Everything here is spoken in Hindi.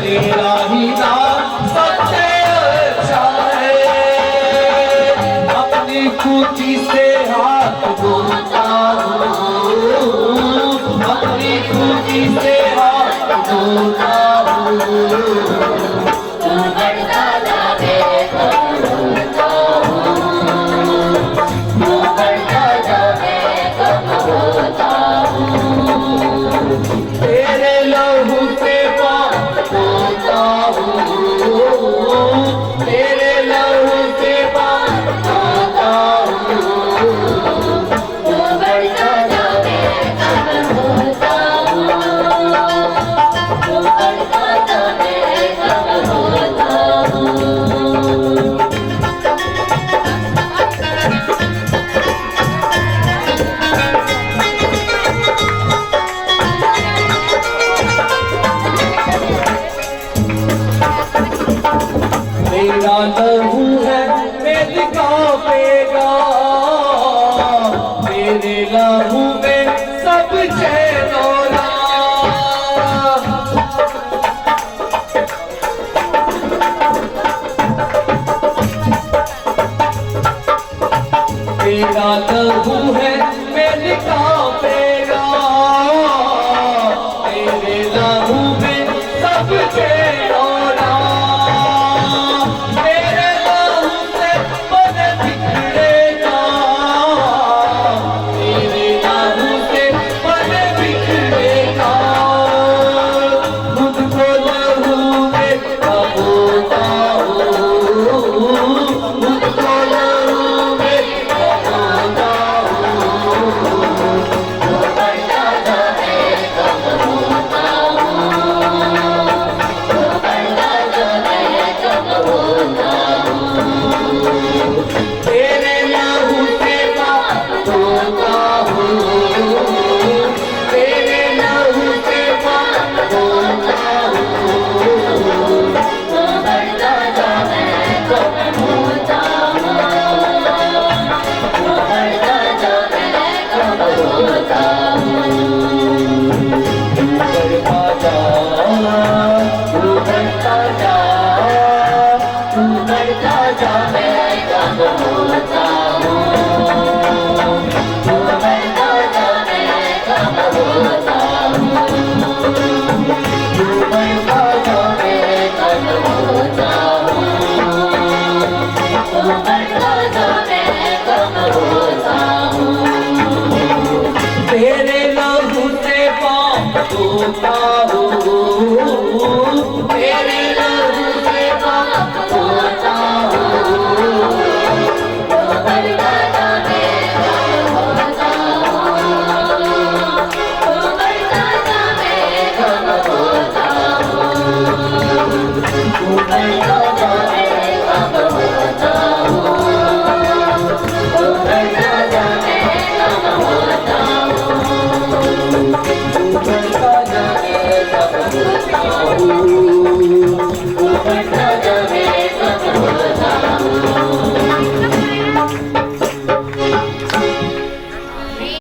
तेरा ही नाम सबसे अच्छा है। अपनी खूंटी से हाथ धोता हूँ, अपनी खूंटी से हाथ धोता तेरे लहू से पाप धोता हूँ, तेरे लहू से पाप धोता हूँ। तू बढ़ता जावे कब होता हूँ, तू बढ़ता जावे कब होता हूँ। तेरा लहू है मेरी कापेगा, तेरे लहू में सब चैन और तेरा लहू है मेरी कापेगा, तेरे लहू में सब चैन और तेरे लहू से पाप धोता हूँ, तेरे लहू से पाप धोता हूँ। तू बढ़ता जावे कब होता हूँ, तू बढ़ता जावे कब होता हूँ, तू बढ़ता जावे कब होता हूँ, तू बढ़ता जावे कब होता हूँ।